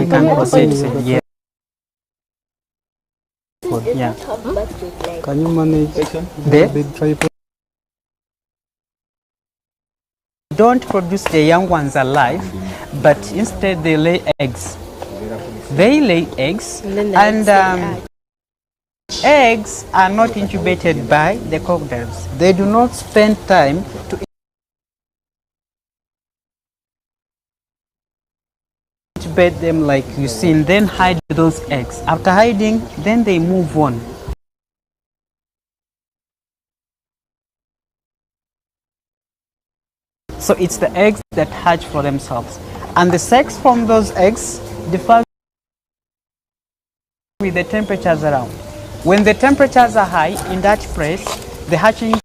can proceed. Yeah. Yeah. Can you manage the tripod? Don't produce the young ones alive, but instead they lay eggs. They lay eggs, and eggs are not incubated by the crocodiles. They do not spend time to incubate them like you see, and then hide those eggs. After hiding, then they move on. So it's the eggs that hatch for themselves. And the sex from those eggs differs with the temperatures around. When the temperatures are high in that place, the hatching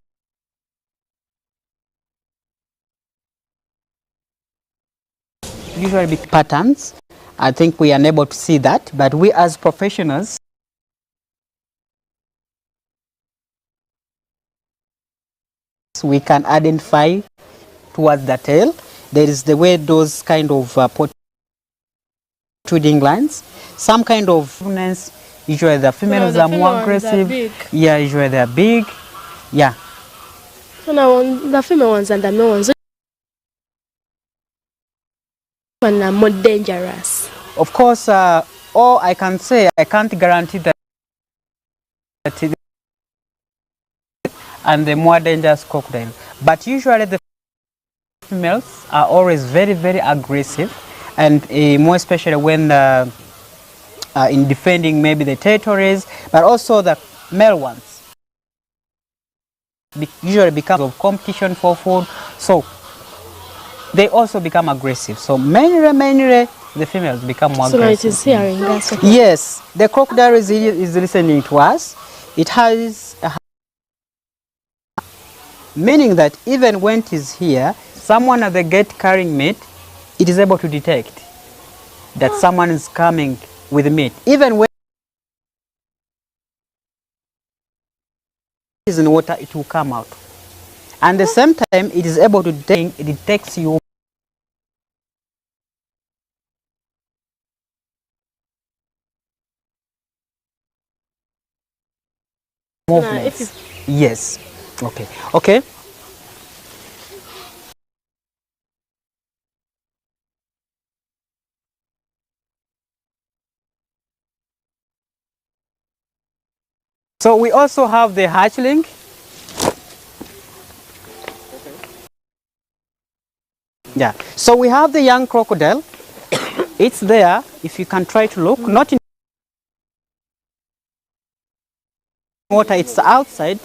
usually be patterns. I think we are unable to see that, but we as professionals we can identify towards the tail. There is the way those kind of protruding lines, some kind of usually the females are more aggressive. Yeah, usually they are big. Yeah. So now the female ones and the male ones are more dangerous. Of course, all I can say, I can't guarantee that and the more dangerous crocodile. But usually the females are always very, very aggressive, and more especially when in defending maybe the territories, but also the male ones usually become of competition for food, so they also become aggressive. So mainly the females become more aggressive. So it is hearing us. Yes, the crocodile is listening to us. It has meaning that even when it is here, someone at the gate carrying meat, it is able to detect that someone is coming with meat. Even when it is in water, it will come out. And at the same time, it is able to detect, it detects you. Movements. Yes. Okay. Okay. So we also have the hatchling. Yeah. So we have the young crocodile. It's there. If you can try to look, not in water, it's outside.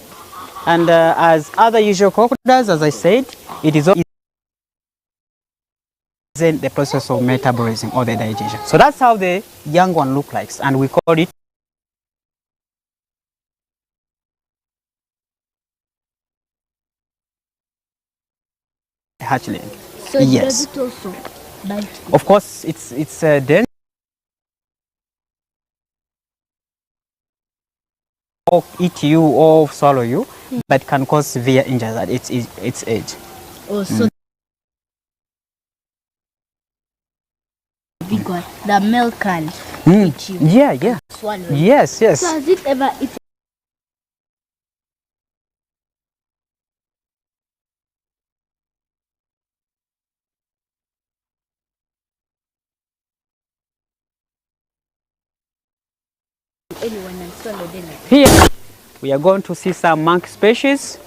And as other usual crocodiles, as I said, it is in the process of metabolism or the digestion. So that's how the young one looks like, and we call it hatchling. So yes. does it also bite? Of course, it's dense. Or eat you or swallow you, but can cause severe injuries at its age. Oh, so big one. The male can eat you. Yeah, yeah. Swallow you. Yes, yes. So has it ever eaten anyone and swallowed them? Here we are going to see some monkey species.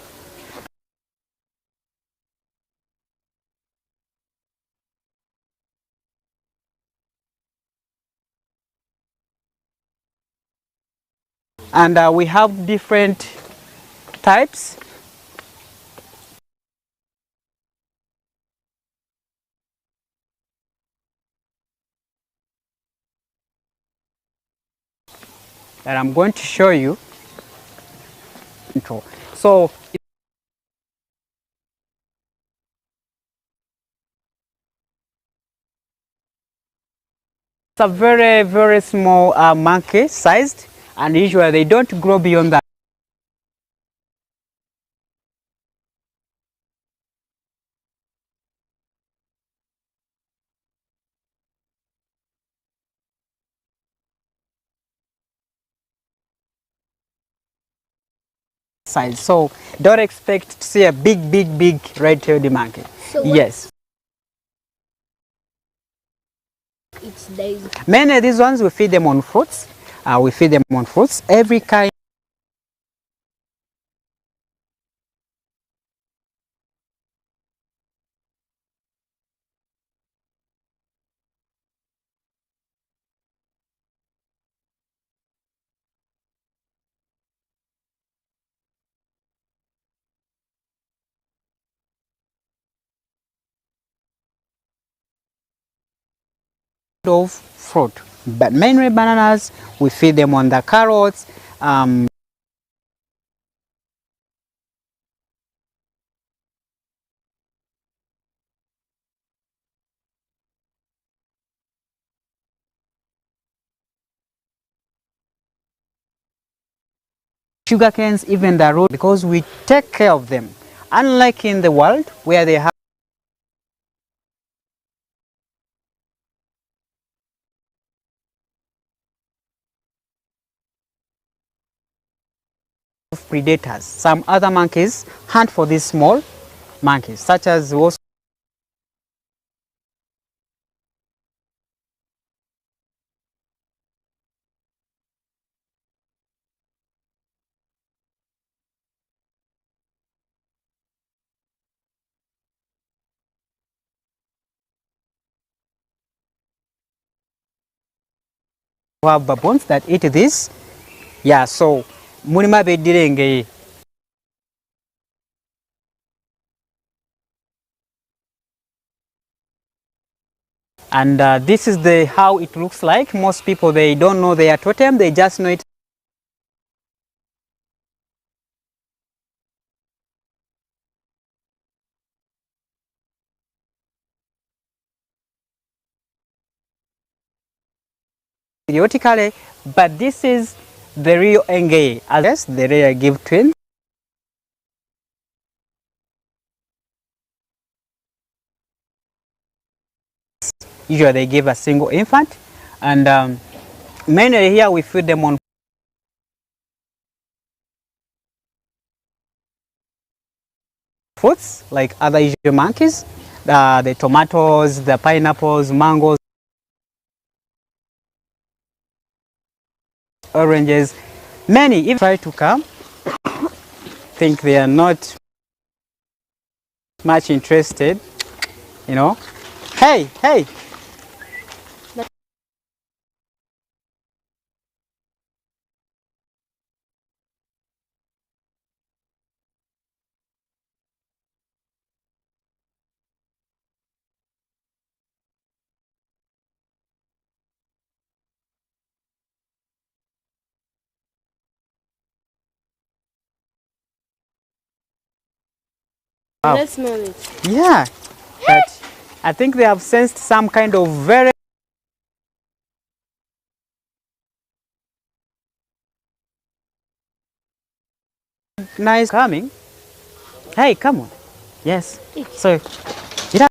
And we have different types. That I'm going to show you. So it's a very, very small monkey sized, and usually they don't grow beyond that. size. So don't expect to see a big red-tailed monkey. So what- Yes. It's days. Many of these ones we feed them on fruits. Every kind of fruit, but mainly bananas. We feed them on the carrots. Sugar canes, even the root, because we take care of them. Unlike in the world where they have predators, some other monkeys hunt for these small monkeys, such as also have baboons that eat this. Yeah, so mulima bedirenge. And this is how it looks like. Most people, they don't know they are totem, they just know it periodically, but this is the real Engei, as the rare give twin. Usually they give a single infant, and mainly here we feed them on fruits like other Asian monkeys, the tomatoes, the pineapples, mangoes, oranges. Many even try to come, think they are not much interested, you know. Hey, hey. Wow. Let's smell it. Yeah, but I think they have sensed some kind of very nice coming. Hey, come on. Yes. So, it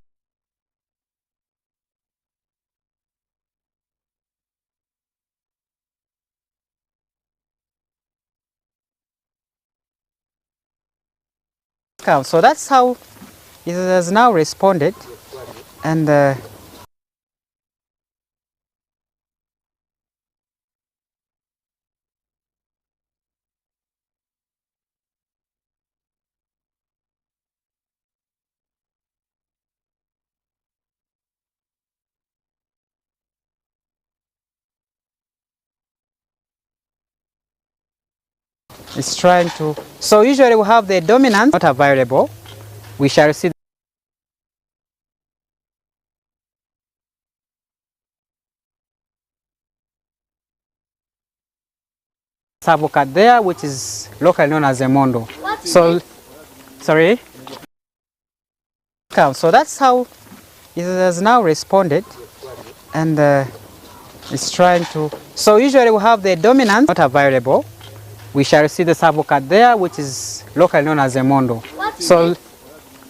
has, so that's how it has now responded, and it's trying to. So usually we have the dominant not available. We shall see the savocat there, which is locally known as a mondo. So, sorry. So that's how it has now responded, and it's trying to. So usually we have the dominant not available. We shall see the savocat there, which is locally known as a mondo. So,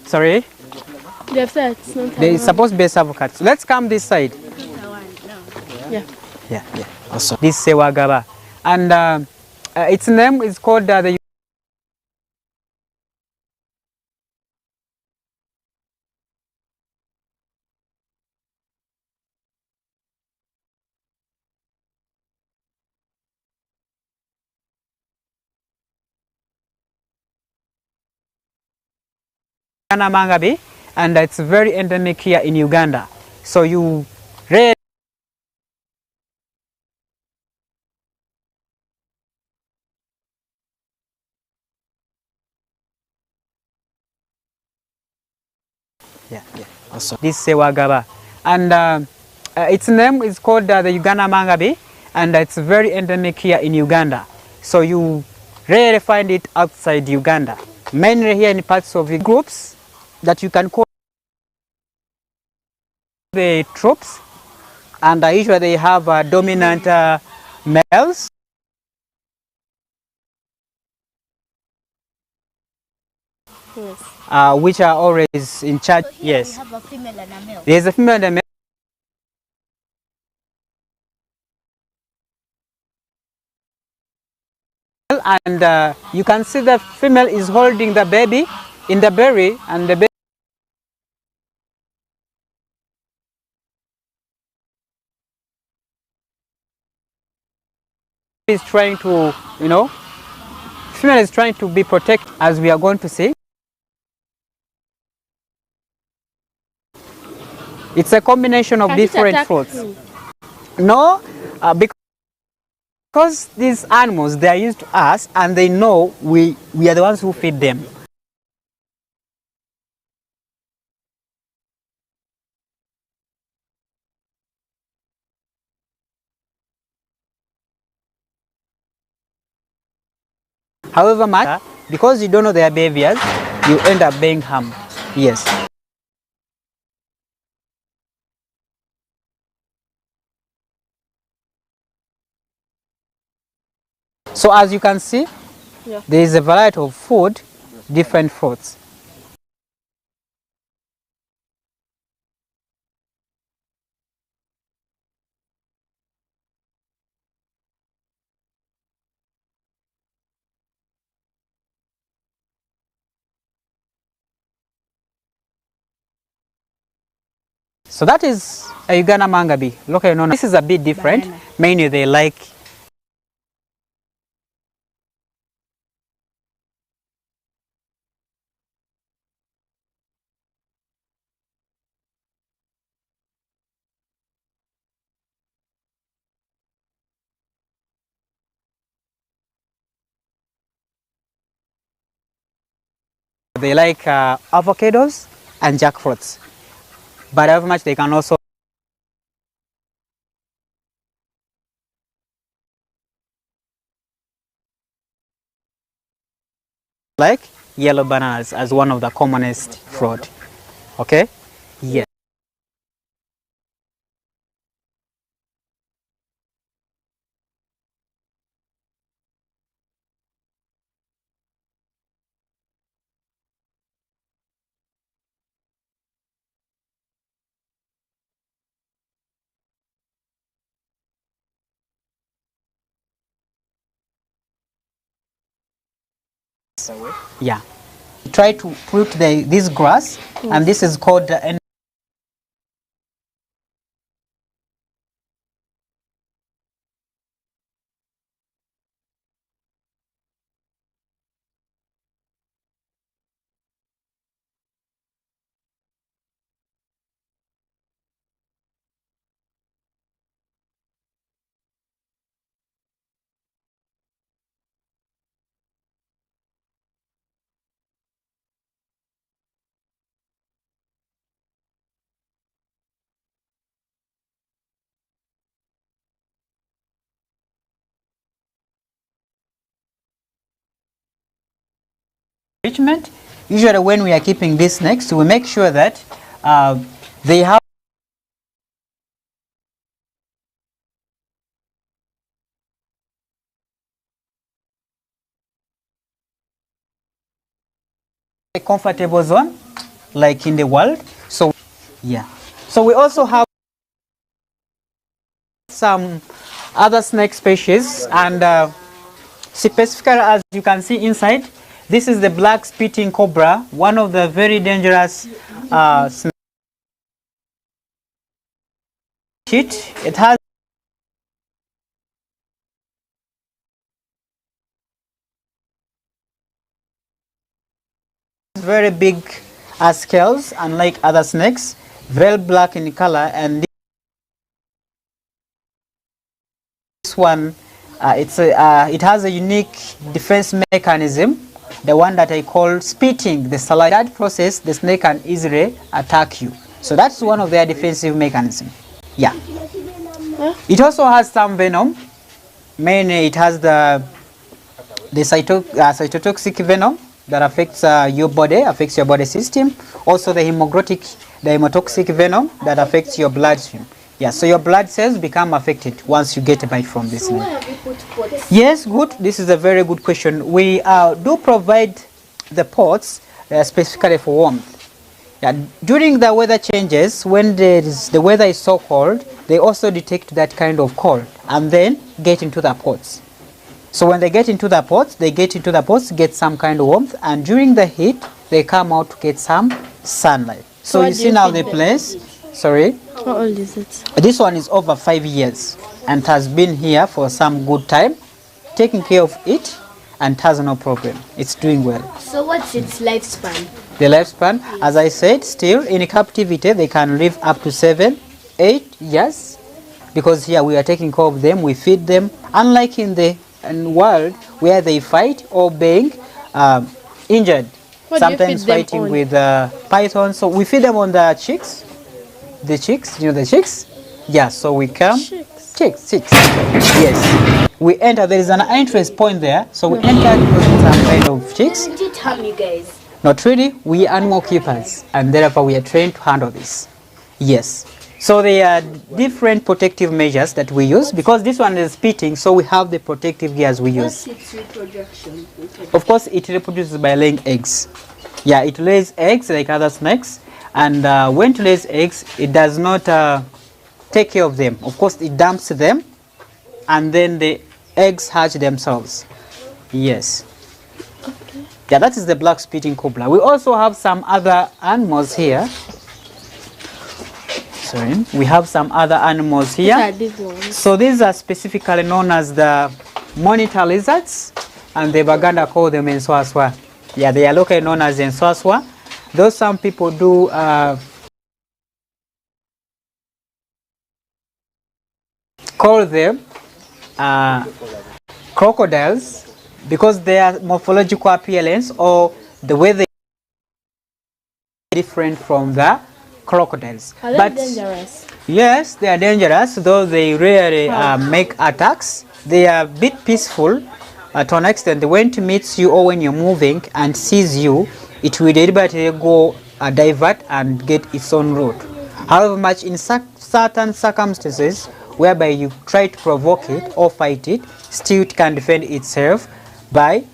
sorry. They've said it's not There is supposed to be a savocat. So let's come this side. Yeah. Yeah, yeah. Also, this Sewagaba, and its name is called the Uganda mangabe, and it's very endemic here in Uganda. So you rarely also this sewagaba, and its name is called the Uganda mangabe, and it's very endemic here in Uganda. So you rarely find it outside Uganda, mainly here in parts of the groups that you can call the troops, and usually they have dominant males. Yes. Which are always in charge. So here Yes, we have a female and a male. there's a female and a male, and you can see the female is holding the baby in the berry, and the baby is trying to, female is trying to be protected, as we are going to see. It's a combination of Can it different attack fruits. him? No, because these animals, they are used to us, and they know we are the ones who feed them. However much, because you don't know their behaviors, you end up being harmed. Yes. So as you can see, Yeah. there is a variety of food, different fruits. So that is a Uganda mangabe, locally known. This is a bit different. Banana. Mainly they like avocados and jackfruits. But however much they can also like yellow bananas as one of the commonest fruit. Okay? Yes. Yeah. Try to put this grass, and this is called the enrichment. Usually when we are keeping these snakes, we make sure that they have a comfortable zone like in the wild. So yeah. So we also have some other snake species, and specifically, as you can see inside, this is the black spitting cobra, one of the very dangerous snakes. It has very big scales, unlike other snakes, very black in color, and this one, it has a unique defense mechanism, the one that I call spitting the saliva. That process, the snake can easily attack you. So that's one of their defensive mechanisms. Yeah. It also has some venom. Mainly, it has the cytotoxic venom that affects your body system. Also, the hemotoxic venom that affects your bloodstream. Yeah, so your blood cells become affected once you get a bite from this snake. Where have you put pots? Yes, good. This is a very good question. We do provide the pots specifically for warmth. Yeah, during the weather changes, when the weather is so cold, they also detect that kind of cold and then get into the pots. So when they get into the pots, get some kind of warmth, and during the heat, they come out to get some sunlight. So What you do see you now feed the them? place. Sorry. How old is it? This one is over 5 years and has been here for some good time, taking care of it and has no problem. It's doing well. So what's its lifespan? The lifespan, as I said, still in captivity, they can live up to 7, 8 years because here we are taking care of them, we feed them. Unlike in the world where they fight or being injured, What do you sometimes feed them fighting on? with pythons. So we feed them on the chicks. The chicks, you know the chicks? Yeah, so we come. Chicks. Yes. We enter, there is an entrance point there. So we enter with some kind of chicks. Did it harm you guys? Not really, we are animal keepers and therefore we are trained to handle this. Yes. So there are different protective measures that we use because this one is spitting, so we have the protective gears we use. What's its reproduction? Of course, it reproduces by laying eggs. Yeah, it lays eggs like other snakes, and when it lays eggs, it does not take care of them. Of course, it dumps them, and then the eggs hatch themselves. Yes. Okay. Yeah, that is the black spitting cobra. We also have some other animals here. Sorry, we have some other animals What are here. these ones? So these are specifically known as the monitor lizards, and the Baganda call them enswaswa. Yeah, they are locally known as enswaswa. Though some people do call them crocodiles because their morphological appearance or the way they are different from the crocodiles. Are they dangerous? Yes, they are dangerous, though they rarely make attacks. They are a bit peaceful to an extent. When it meets you or when you're moving and sees you, it will deliberately go divert and get its own route. However much in certain circumstances whereby you try to provoke it or fight it, still it can defend itself by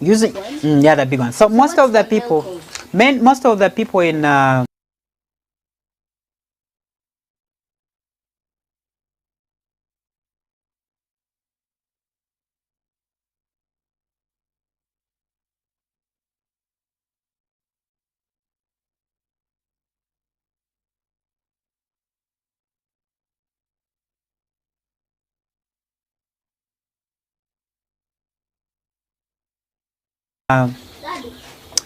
using yeah, the big one. So most of the people, most of the people in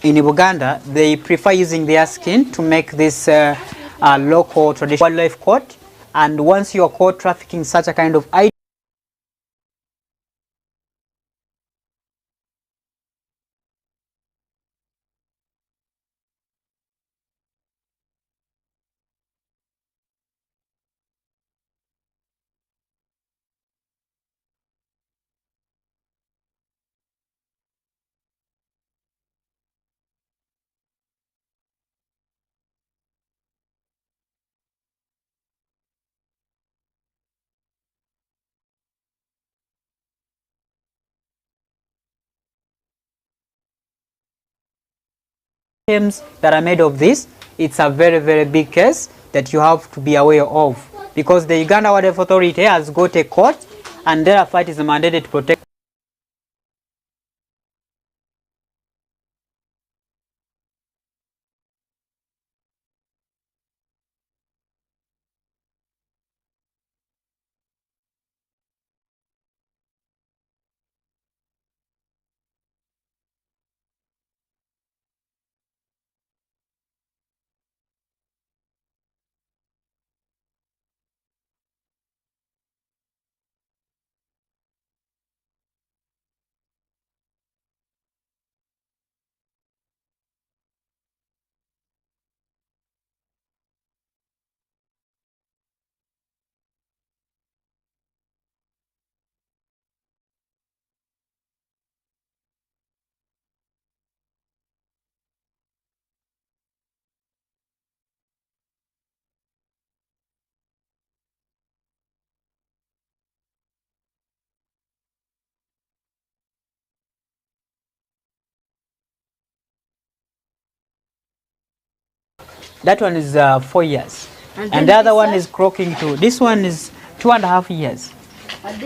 in Uganda, they prefer using their skin to make this local traditional wildlife coat. And once you are caught trafficking such a kind of item, items that are made of this, it's a very, very big case that you have to be aware of, because the Uganda Wildlife Authority has got a court and therefore it is mandated to protect. That one is 4 years. And the other one is croaking too. This one is 2.5 years.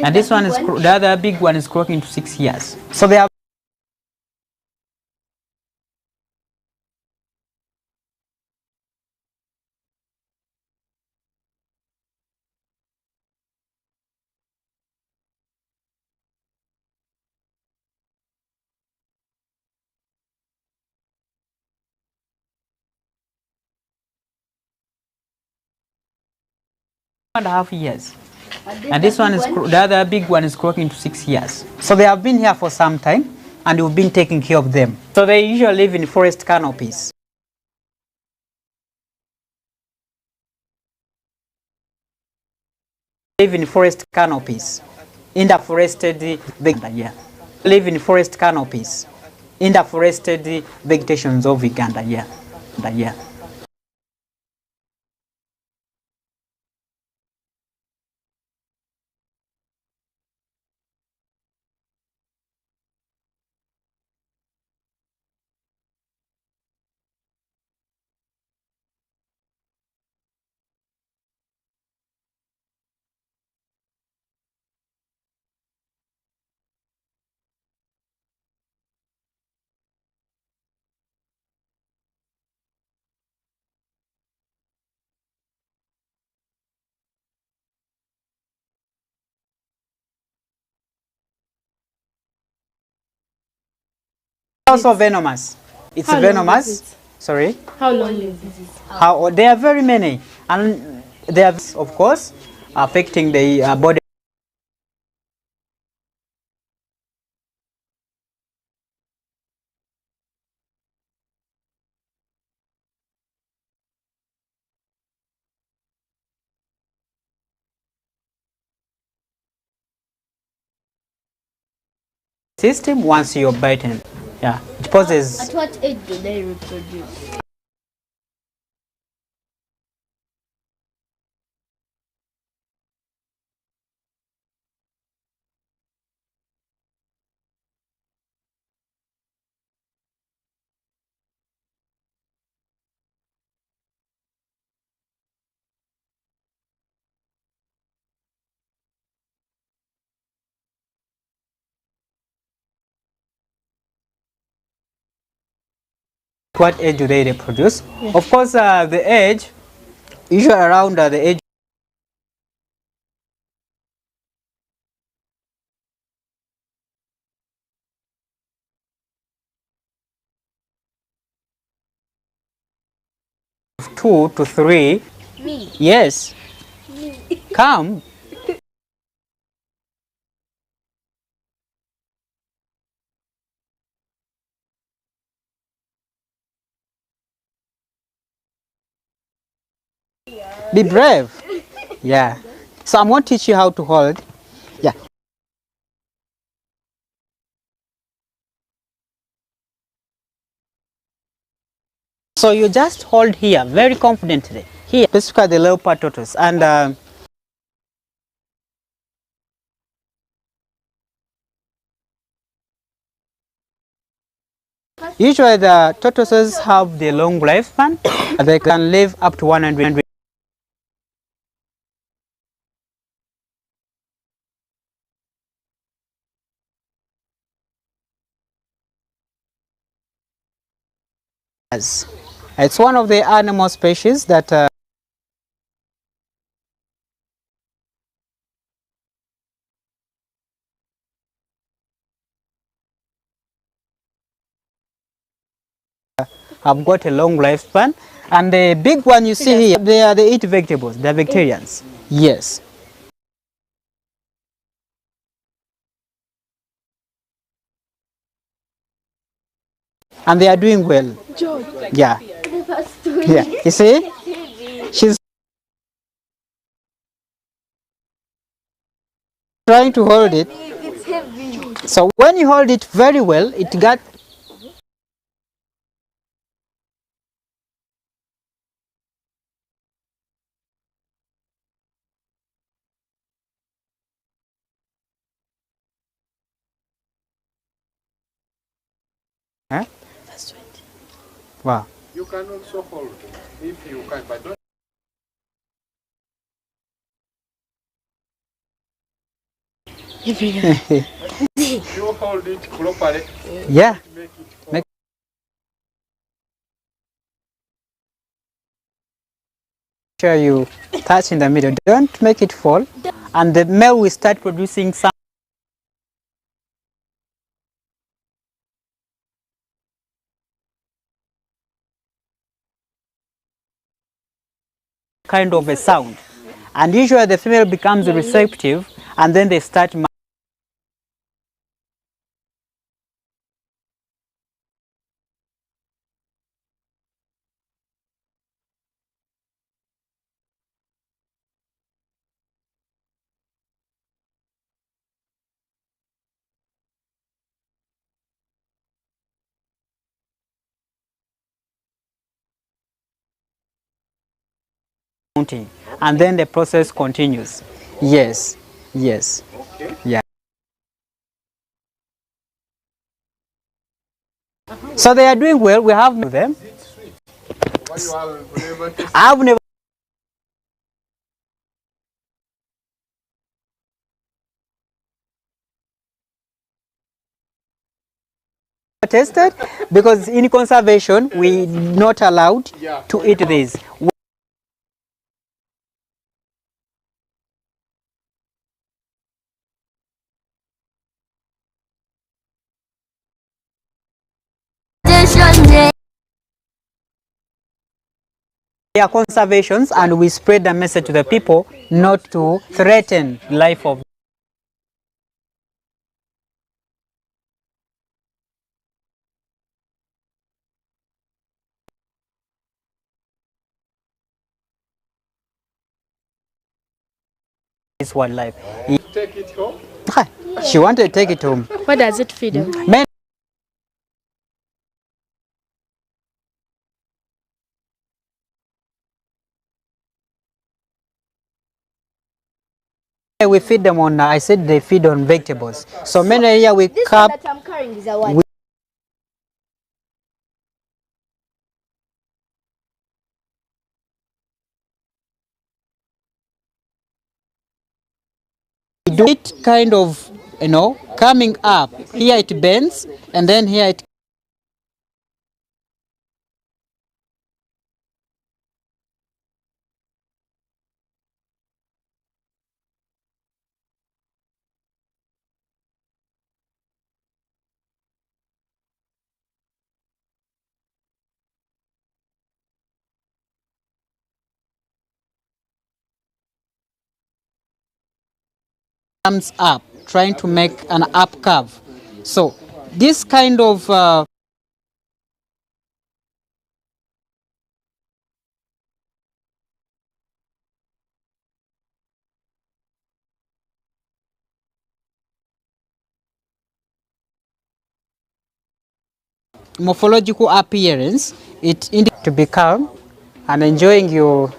And this one is, the other big one is croaking to 6 years. So they have and a half years. And this one is, the other big one is croaking to 6 years. So they have been here for some time and we've been taking care of them. So they usually live in forest canopies. Live in forest canopies, in the forested vegetation. Live in forest canopies, in the forested vegetations of Uganda. Yeah. Also venomous. It's How long venomous. is it? Sorry. How long is it? How there are very many, and they are of course affecting the body system once you're bitten. Yeah, it poses. At what age do they reproduce? What age do they reproduce? Yeah. Of course, the age, usually around the age. Of 2 to 3. Me. Yes. Me. Come. Be brave. Yeah. So I'm going to teach you how to hold. Yeah. So you just hold here very confidently. Here, specifically the leopard tortoise. And Usually the tortoises have the long lifespan. They can live up to 100 years. It's one of the animal species that have got a long lifespan. And the big one you see here, they eat vegetables, they're vegetarians. Yes. And they are doing well. Yeah. Yeah. You see? She's trying to hold it. So when you hold it very well, it got huh? Wow. You can also hold if you can, but don't. You hold it properly. Yeah. Make it Sure you touch in the middle. Don't make it fall. And the male will start producing some kind of a sound. And usually the female becomes receptive and then they start mounting. And then the process continues. Yes. Yes. Yeah. So they are doing well. We have them. why you have never tested. I've never tested because in conservation we not allowed to eat these. They are conservations and we spread the message to the people not to threaten life of this wildlife. Take it home. She wanted to take it home. What does it feed on? Men we feed them on, I said they feed on vegetables. So many here we This cap, one that I'm carrying is a what? we do it kind of, coming up. Here it bends and then here it comes up, trying to make an up curve. So this kind of morphological appearance, it indicates to be calm and enjoying your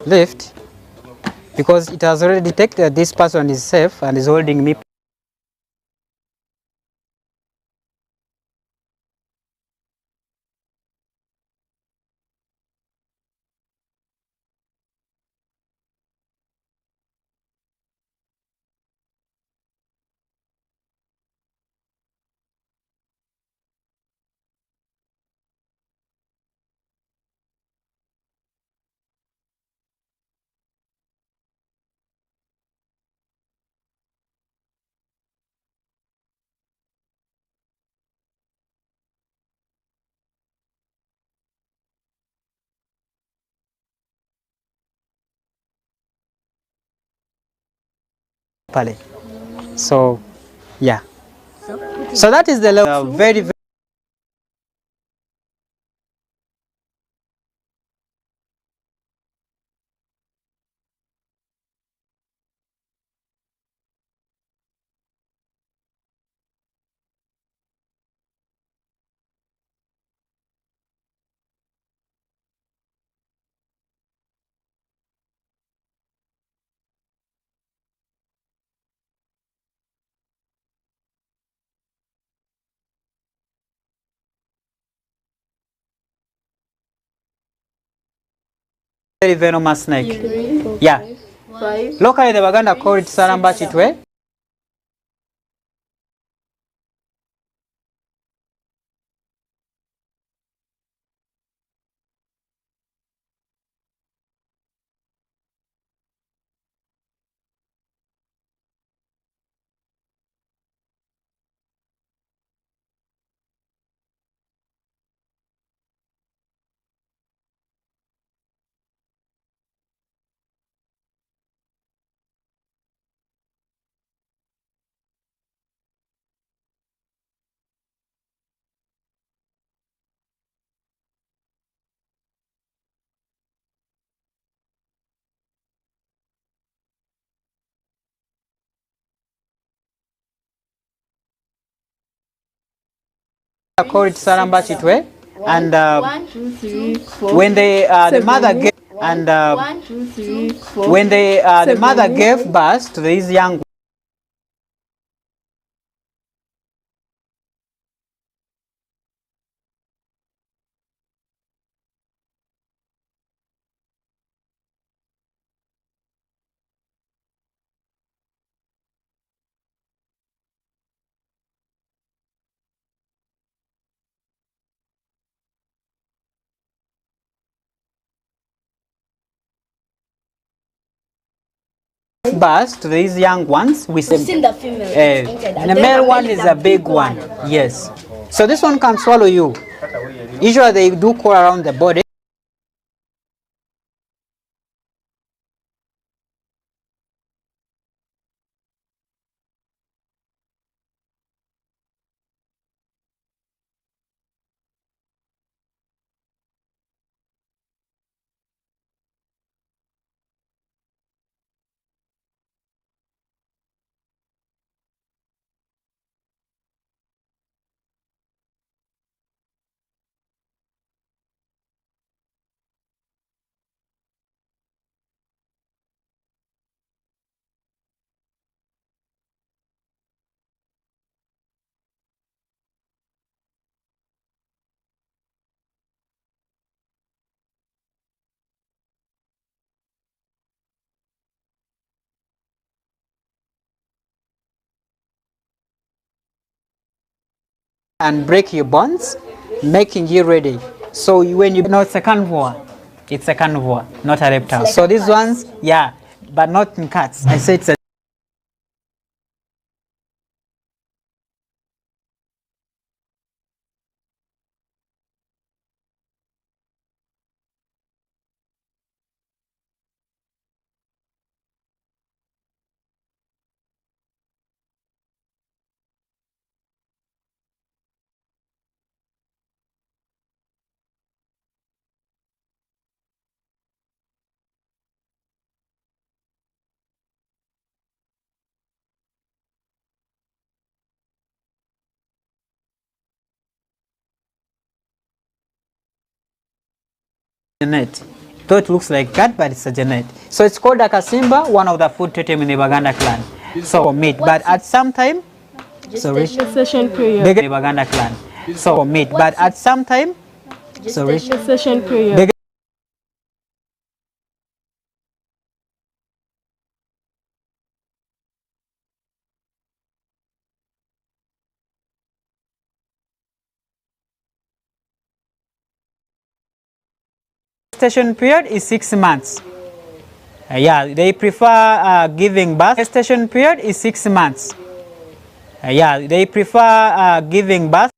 lift because it has already detected that this person is safe and is holding me. So yeah, so that is the level. Very, very venomous snake. Yeah. Locally the Baganda call it Saramba Chitwe. Call it Saramba Chitwe. And when the mother gave and when the mother gave birth to these young birth to these young ones, we say the female. the male one is a big one. Yes. So this one can swallow you. Usually they do crawl around the body. And break your bones, making you ready. So when you no, it's a carnivore. It's a carnivore, not a reptile. So these ones, yeah, but not in cats. I say it's a net. Though it looks like cat, but it's a genet. So it's called Akasimba, one of the food totem in the Baganda clan. So for meat, but at some time, sorry, Gestation period. the Baganda clan. So for meat, but at some time, sorry, Gestation period. gestation period is 6 months. Yeah, they prefer giving birth. Gestation period is 6 months. Yeah, they prefer giving birth.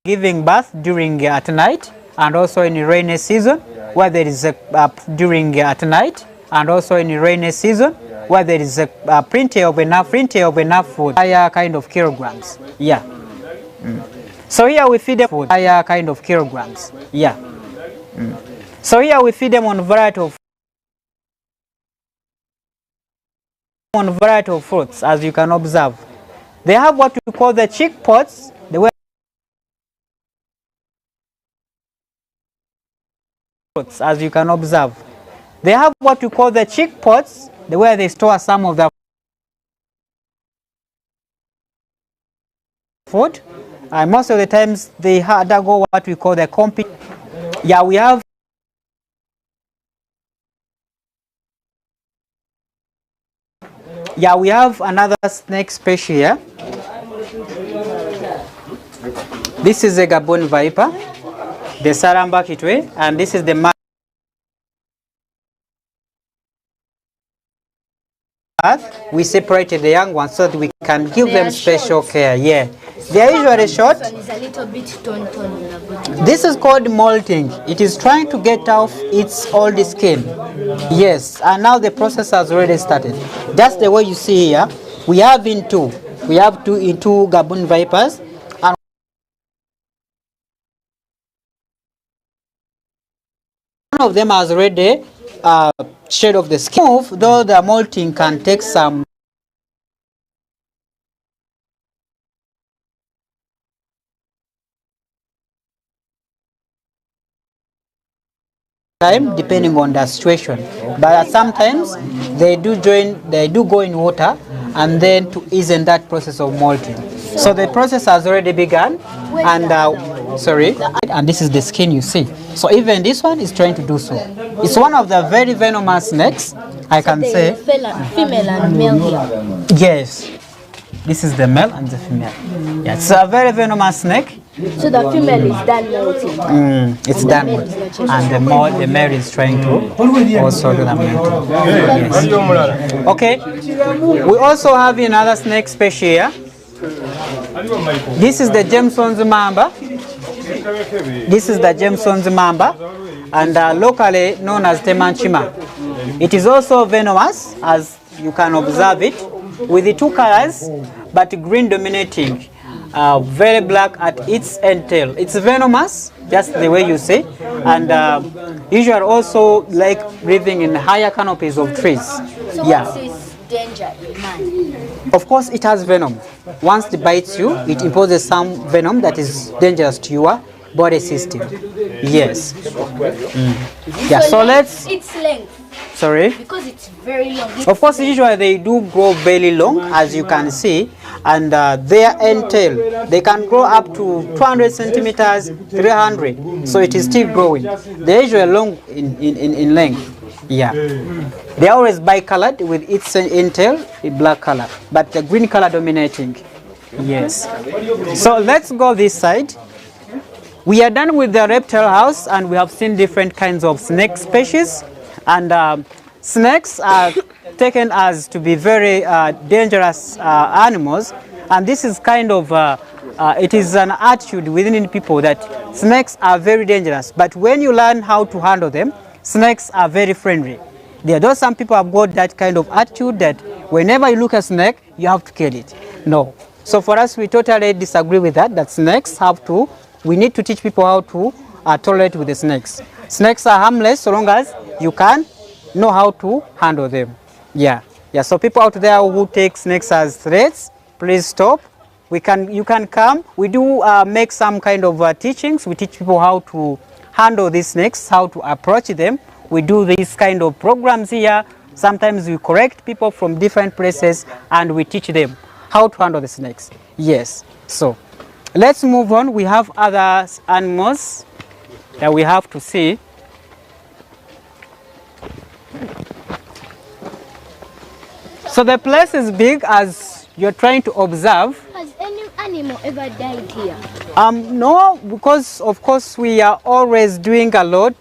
Giving birth during at night, and also in the rainy season where there is a during at night, and also in the rainy season where there is a plenty of enough food, higher kind of kilograms. Yeah. So here we feed them food, higher kind of kilograms. Yeah. So here we feed them on variety of fruits, as you can observe. They have what we call the chick pods. The way as you can observe, they have what we call the chick pods, the way they store some of the food. Most of the times they undergo what we call the compete. Yeah, we have another snake species here. This is a Gabon viper, the Saramba kitwe, and this is the we separated the young ones so that we can give them special care. Yeah, they are usually short. Is a little bit torn. This is called molting. It is trying to get off its old skin. Yes, and now the process has already started. Just the way you see here, we have two Gabon vipers, and one of them has already shed of the skin. Though the molting can take some time depending on the situation, but sometimes they do go in water and then to ease in that process of molting. So the process has already begun, and and this is the skin you see. So even this one is trying to do so. It's one of the very venomous snakes, I can say. Female and male here. Yes, this is the male and the female. Yeah, it's a very venomous snake. So the female is done melting. It's done, and the male is trying to also do the melting. Yes. Okay, we also have another snake species here. This is the Jameson's mamba. This is the Jameson's mamba, and locally known as Temanchima. It is also venomous, as you can observe it, with the two colors, but green dominating. Very black at its end tail. It's venomous, just the way you say, and usually also like living in higher canopies of trees. So what's its danger in man? Of course, it has venom. Once it bites you, it imposes some venom that is dangerous to your body system. Yes. Yeah. So let's. Its length. Sorry. Because it's very long. Of course, usually they do grow very long, as you can see, and their end tail, they can grow up to 200 centimeters, 300. So it is still growing. They're usually long in length. Yeah. They are always bicolored with its end tail, a black color, but the green color dominating. Yes. So let's go this side. We are done with the reptile house, and we have seen different kinds of snake species. And snakes are taken as to be very dangerous animals, and this is kind of it is an attitude within people that snakes are very dangerous. But when you learn how to handle them, snakes are very friendly. Though some people have got that kind of attitude that whenever you look at a snake, you have to kill it. No. So for us, we totally disagree with that. That snakes we need to teach people how to tolerate with the snakes. Snakes are harmless so long as you can know how to handle them. Yeah, yeah. So people out there who take snakes as threats, please stop. You can come. We do make some kind of teachings. We teach people how to handle these snakes, how to approach them. We do these kind of programs here. Sometimes we correct people from different places and we teach them how to handle the snakes. Yes. So let's move on. We have other animals that we have to see. So the place is big as you're trying to observe. Has any animal ever died here? No, because of course we are always doing a lot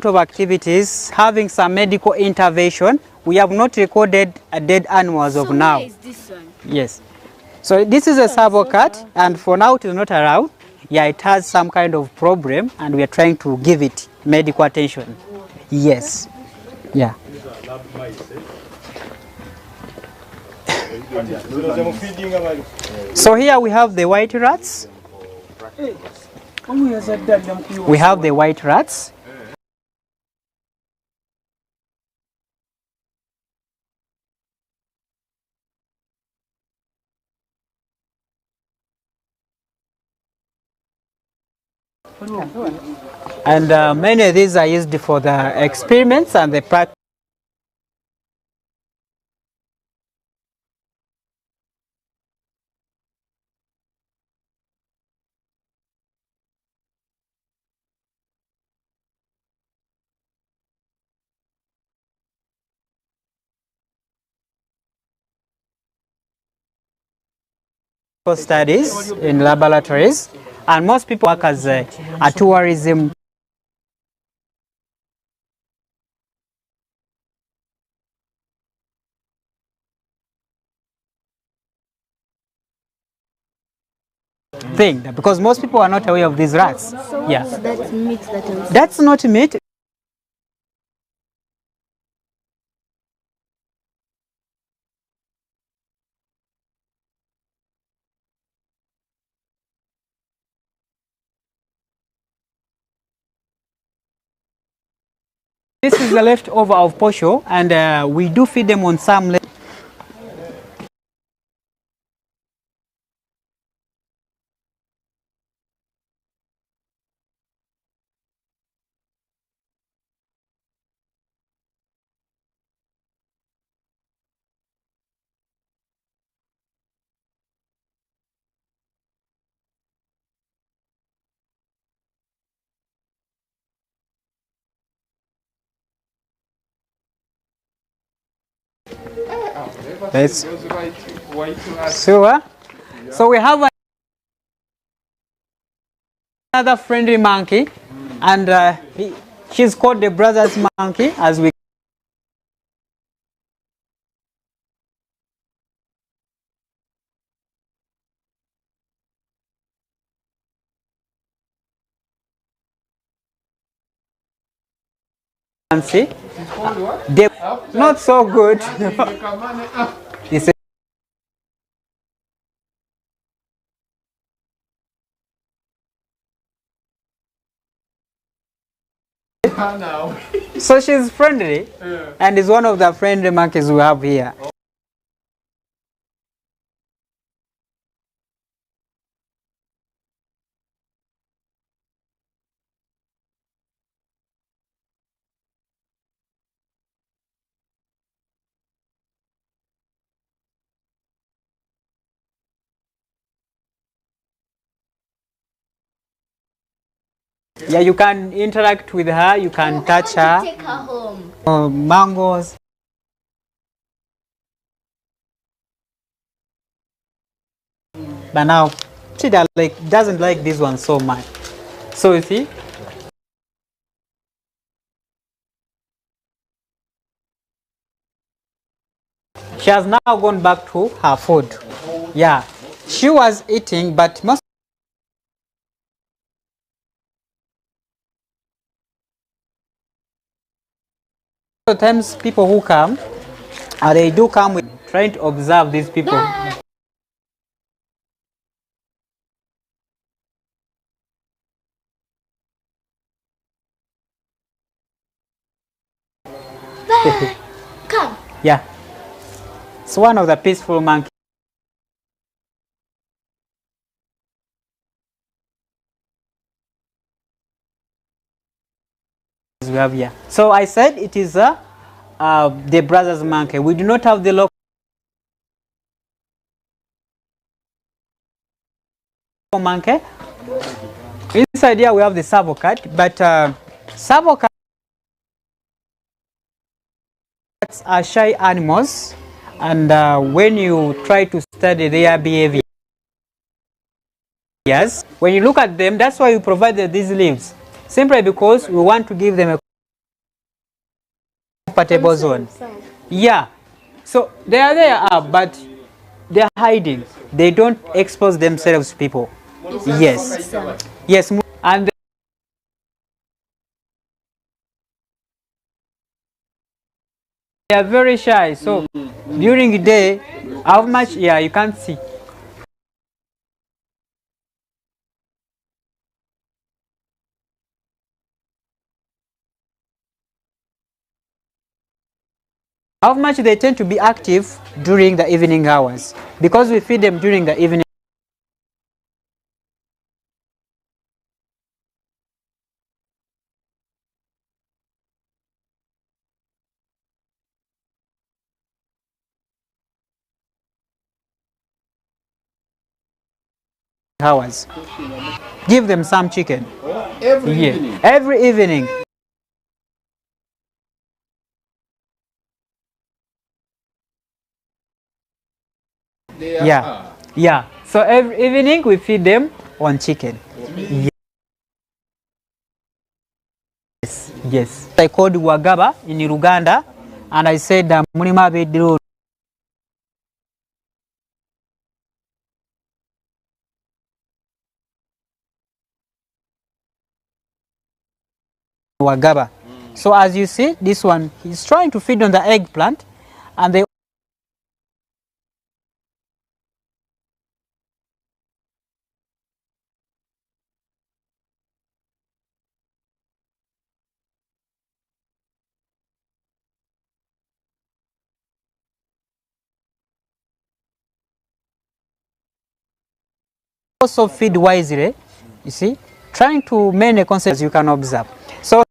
of activities, having some medical intervention. We have not recorded a dead animal as of now. Where is this one? Yes. So this is a sabo cat, and for now it is not around. Yeah, it has some kind of problem, and we are trying to give it medical attention. Yes. Yeah. So here we have the white rats. We have the white rats. And many of these are used for the experiments and the practice. Studies in laboratories, and most people work as a tourism. Thing because most people are not aware of these rats. So yeah, that's meat that I'm that's not meat. This is the leftover of posho, and we do feed them on some. That's so we have another friendly monkey, and she's called the brother's monkey, as we. See, they're not so good. It's so she's friendly, and is one of the friendly monkeys we have here. Yeah, you can interact with her, you can touch her. Take her home. Mangoes. But now she doesn't like this one so much. So you see, she has now gone back to her food. Yeah, she was eating, but most of the times people who come, they do come with trying to observe these people. Come. Yeah. It's one of the peaceful monkeys we have here. So I said it is the brothers monkey. We do not have the local monkey. Inside here we have the savo cat, but savo cats are shy animals, and when you try to study their behavior, when you look at them, that's why we provided these leaves, simply because we want to give them a comfortable zone. Yeah, so they are there, but they are hiding. They don't expose themselves to people. Yes, yes, and they are very shy. So during the day, how much? Yeah, you can't see. How much they tend to be active during the evening hours, because we feed them during the evening. Hours. Give them some chicken. Every evening. Every evening. Yeah. Yeah. So every evening we feed them on chicken. Yes. Yes. I called Wagaba in Uganda, and I said Mulima Bedro. Wagaba. So as you see, this one, he's trying to feed on the eggplant, and they also feed wisely, you see, trying to many concepts you can observe. So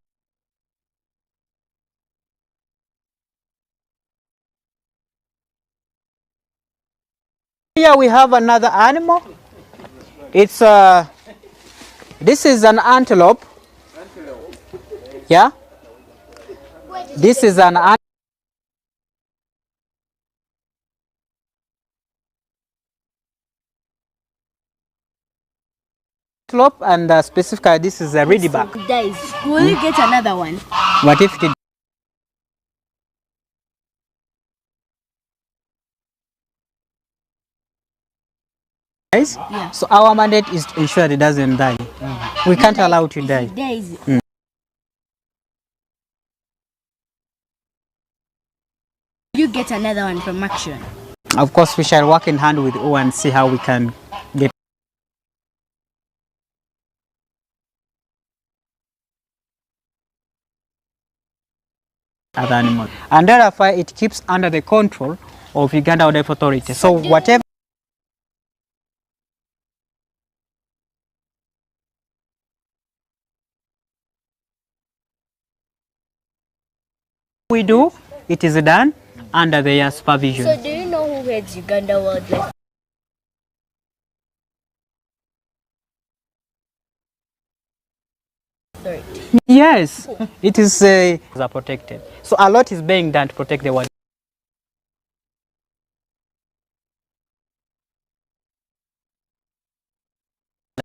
here we have another animal. It's this is an antelope. Yeah. This is an antelope, and specifically this is a reedback. Guys, will you get another one? What if it dies? Yeah. So our mandate is to ensure it doesn't die. We can't allow it to die. Days. You get another one from Action. Of course, we shall work in hand with O and see how we can get other animals. And therefore, it keeps under the control of Uganda Wildlife Authority. So whatever we do, it is done under their supervision. So do you know who heads Uganda Wildlife? Yes, it is are protected. So a lot is being done to protect the wildlife.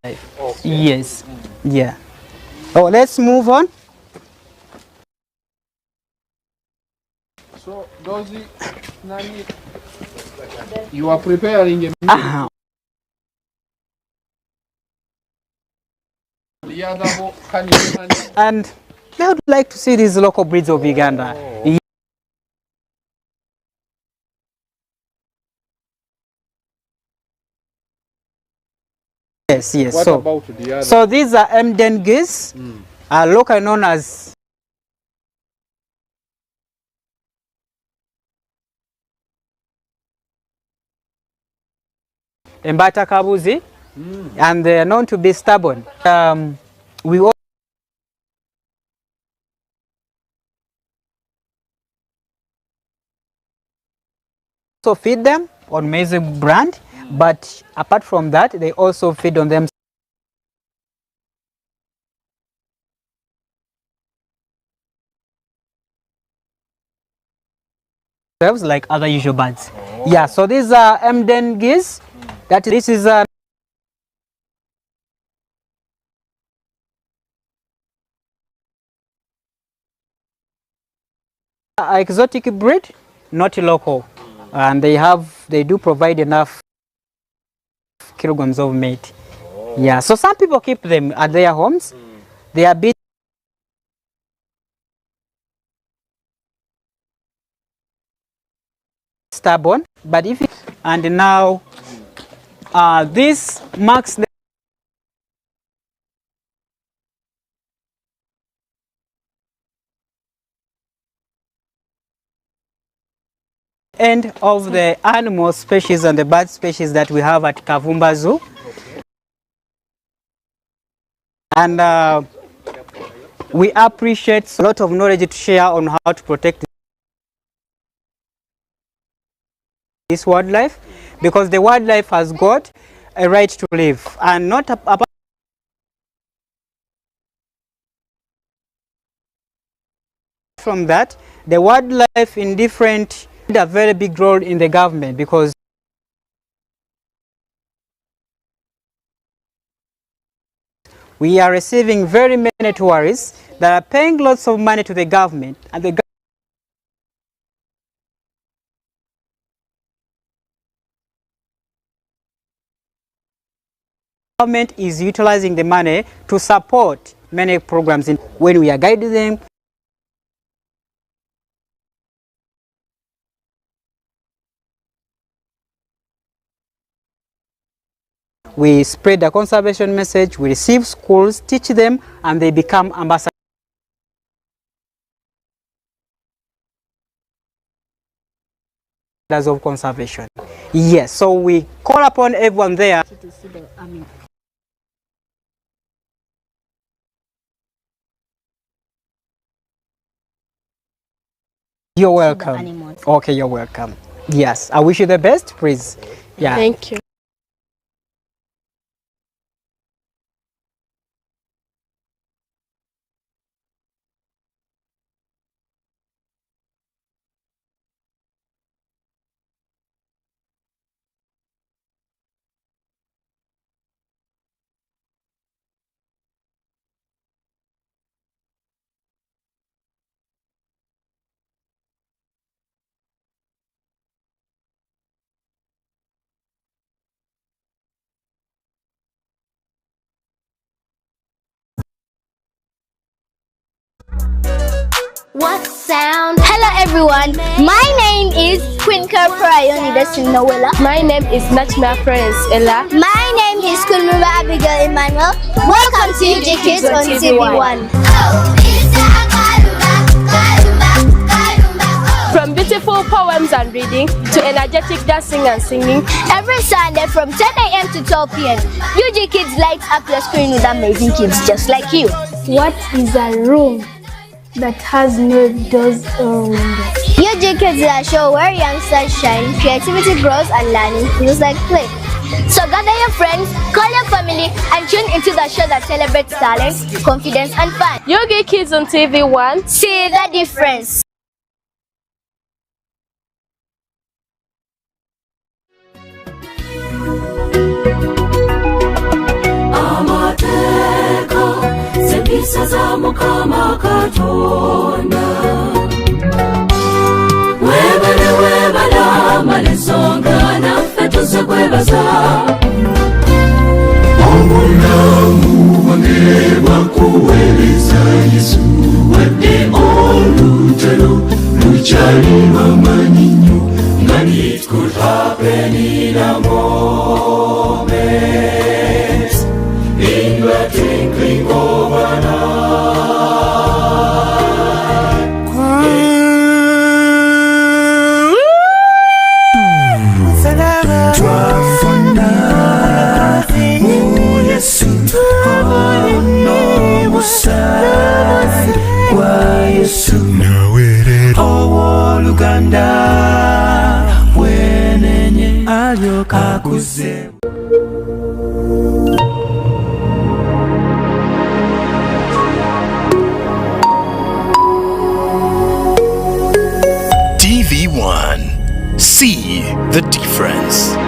Okay. Yes, yeah. Oh, let's move on. So those you are preparing a meal. And I would like to see these local breeds of Uganda. Oh. Yes, yes. What about the other? So these are Emden geese, locally known as Mbata Kabuzi, and they are known to be stubborn. We also feed them on maize brand, but apart from that, they also feed on them like other usual birds. Yeah, so these are Emden geese. This is a exotic breed, not local, and they do provide enough kilograms of meat. Yeah, so some people keep them at their homes. They are bit stubborn, but if it, and now this marks the end of the animal species and the bird species that we have at Kavumba Zoo. And we appreciate a lot of knowledge to share on how to protect this wildlife, because the wildlife has got a right to live, and not apart from that, the wildlife in different a very big role in the government, because we are receiving very many tourists that are paying lots of money to the government, and the government is utilizing the money to support many programs when we are guiding them. We spread the conservation message, we receive schools, teach them, and they become ambassadors of conservation. Yes, so we call upon everyone there to see the You're welcome. Okay, you're welcome. Yes, I wish you the best, please. Yeah. Thank you. What sound? Hello everyone, my name is Quinker Prayoni Noella. My name is Nachma Prince Ella. My name is Kulmuma Abigail Emmanuel. Welcome to UJ Kids on TV1. From beautiful poems and reading to energetic dancing and singing, Every Sunday from 10 a.m. to 12 p.m. UJ Kids lights up your screen with amazing kids just like you. What is a room that has no doors or windows? UJ Kids is a show where youngsters shine, creativity grows, and learning feels like play. So gather your friends, call your family, and tune into the show that celebrates talent, confidence, and fun. UJ Kids on TV1. See the difference. Mukama Katonda webala malesonga naffe tuze kwebaza obulamu bwange bwakuweereza Yesu wadde olutalo lukyali lw'amaanyi nnyo nga it could happen in a moment, in the twinkling of an eye. Twafuna See the difference.